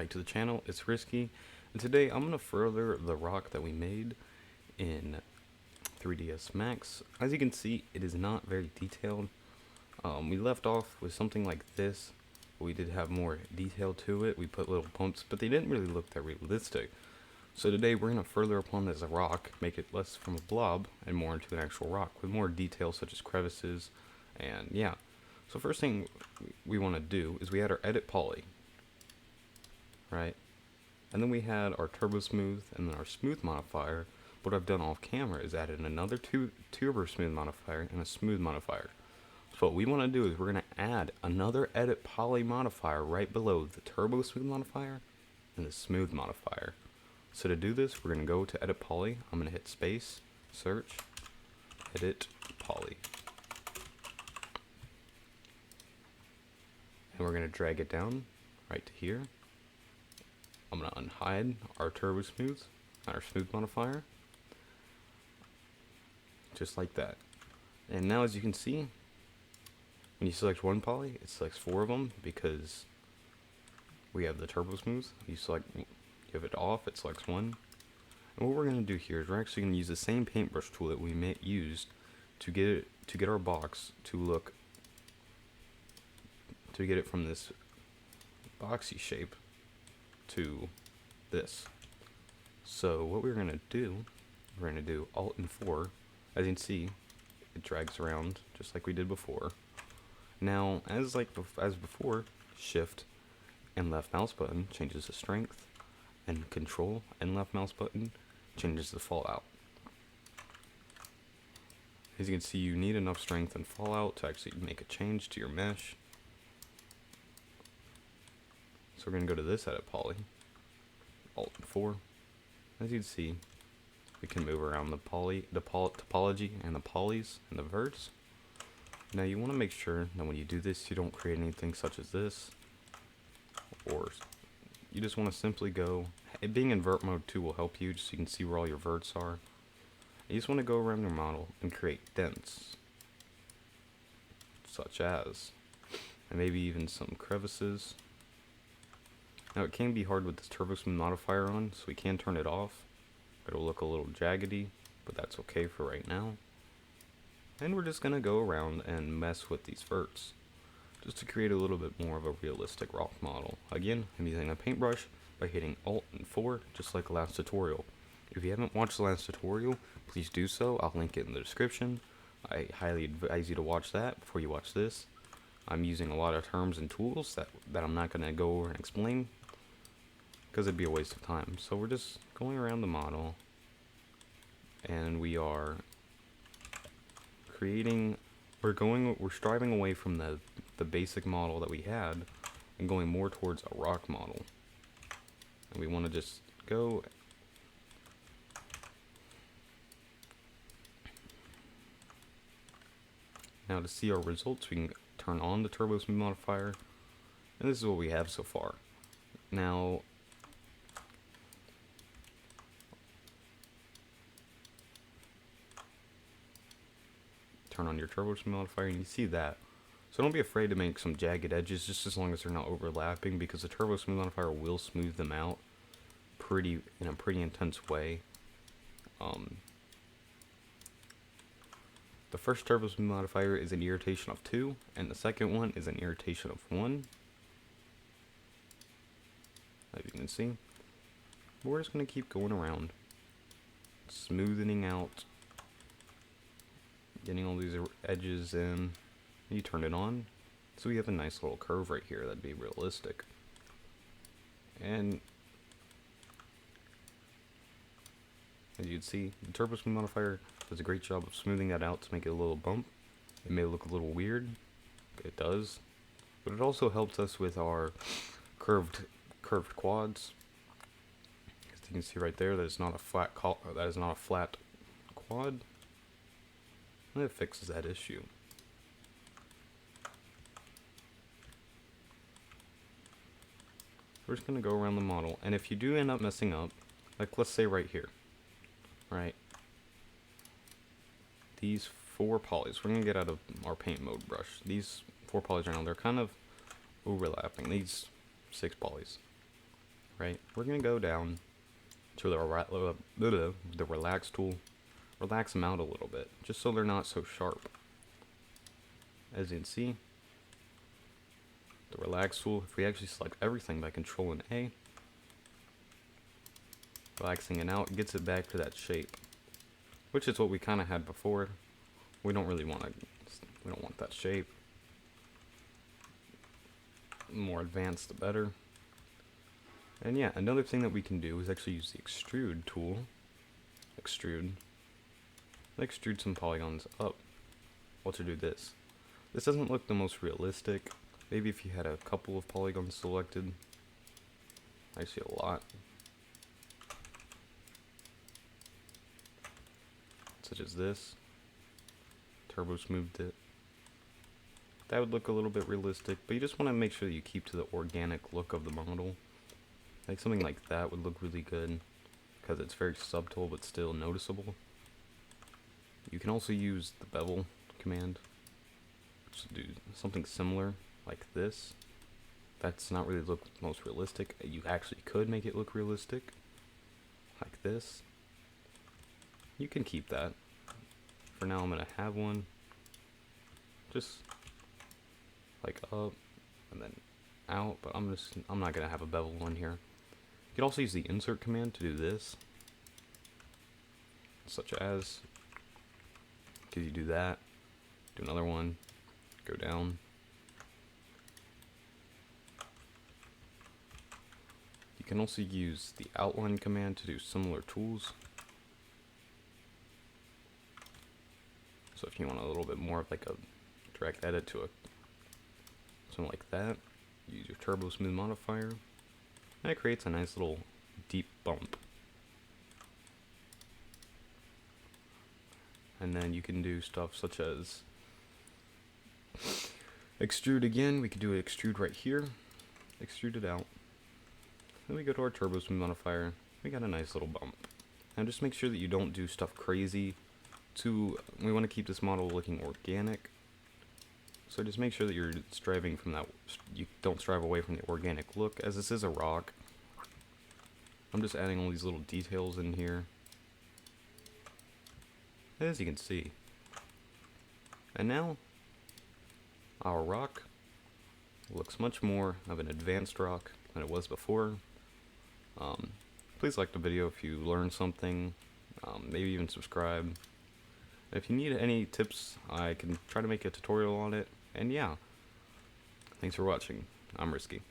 back to the channel. It's Risky, and today I'm going to further the rock that we made in 3ds Max. As you can see, it is not very detailed. We left off with something like this. We did have more detail to it. We put little bumps, but they didn't really look that realistic. So today we're going to further upon this rock, make it less from a blob and more into an actual rock with more details such as crevices, and yeah. So first thing we want to do is we had our edit poly, right? And then we had our turbo smooth and then our smooth modifier. What I've done off camera is added another turbo smooth modifier and a smooth modifier. So what we want to do is we're going to add another edit poly modifier right below the turbo smooth modifier and the smooth modifier. So to do this, we're going to go to edit poly. I'm going to hit space, search, edit poly. And we're going to drag it down right to here. I'm going to unhide our turbo smooth and our smooth modifier. Just like that. And now as you can see, when you select one poly, it selects 4 of them because we have the turbo smooth. You have it off, it selects 1. And what we're going to do here is we're actually going to use the same paintbrush tool that we used to get our box to look, to get it from this boxy shape to this. So what we're going to do, we're going to do Alt and 4. As you can see, it drags around just like we did before. Now, as before, Shift and left mouse button changes the strength, and Control and left mouse button changes the fallout. As you can see, you need enough strength and fallout to actually make a change to your mesh. So we're going to go to this edit poly, Alt and 4. As you can see, we can move around the topology and the polys and the verts. Now you want to make sure that when you do this, you don't create anything such as this, or you just want to simply go, being in vert mode 2 will help you, just so you can see where all your verts are. You just want to go around your model and create dents, such as, and maybe even some crevices. Now it can be hard with this turbo smooth modifier on, so we can turn it off. It'll look a little jaggedy, but that's okay for right now. And we're just going to go around and mess with these verts, just to create a little bit more of a realistic rock model. Again, I'm using a paintbrush by hitting Alt and 4, just like the last tutorial. If you haven't watched the last tutorial, please do so. I'll link it in the description. I highly advise you to watch that before you watch this. I'm using a lot of terms and tools that I'm not going to go over and explain, because it'd be a waste of time. So we're just going around the model, and we are creating, we're striving away from the basic model that we had and going more towards a rock model. And we want to just go now to see our results. We can turn on the turbo smooth modifier, and this is what we have so far. Now turn on your turbo smooth modifier and you see that. So don't be afraid to make some jagged edges, just as long as they're not overlapping, because the turbo smooth modifier will smooth them out in a pretty intense way. The first turbo smooth modifier is an irritation of 2, and the second one is an irritation of 1. As you can see, we're just going to keep going around, smoothing out, getting all these edges in. You turn it on, so we have a nice little curve right here that'd be realistic. And as you can see, the turbo smooth modifier does a great job of smoothing that out to make it a little bump. It may look a little weird, it does, but it also helps us with our curved quads. As you can see right there, that is not a flat quad. And it fixes that issue. We're just going to go around the model, and if you do end up messing up, like let's say right here, right, these 4 polys, we're going to get out of our paint mode brush. These 4 polys right now, they're kind of overlapping, these 6 polys. right? We're gonna go down to the relax tool, relax them out a little bit, just so they're not so sharp. As you can see, the relax tool, if we actually select everything by controlling A, relaxing it out, it gets it back to that shape, which is what we kind of had before. We don't really want to, we don't want that shape. The more advanced, the better. And yeah, another thing that we can do is actually use the extrude tool. Extrude some polygons up. Well, to do this. This doesn't look the most realistic. Maybe if you had a couple of polygons selected. I see a lot. Such as this. Turbo smoothed it. That would look a little bit realistic, but you just want to make sure that you keep to the organic look of the model. Like something like that would look really good, because it's very subtle but still noticeable. You can also use the bevel command to do something similar, like this. That's not really look most realistic. You actually could make it look realistic, like this. You can keep that. For now, I'm gonna have one just like up and then out, but I'm not gonna have a bevel one here. You can also use the insert command to do this, such as, because you do that, do another one, go down. You can also use the outline command to do similar tools. So if you want a little bit more of like a direct edit to something like that, use your turbo smooth modifier, and it creates a nice little deep bump. And then you can do stuff such as extrude again. We could do an extrude right here, extrude it out. Then we go to our turbo smooth modifier. We got a nice little bump. And just make sure that you don't do stuff crazy. We want to keep this model looking organic. So just make sure that you're striving from that. You don't strive away from the organic look, as this is a rock. I'm just adding all these little details in here, as you can see. And now our rock looks much more of an advanced rock than it was before. Please like the video if you learned something. Maybe even subscribe. If you need any tips, I can try to make a tutorial on it. And yeah, thanks for watching. I'm Risky.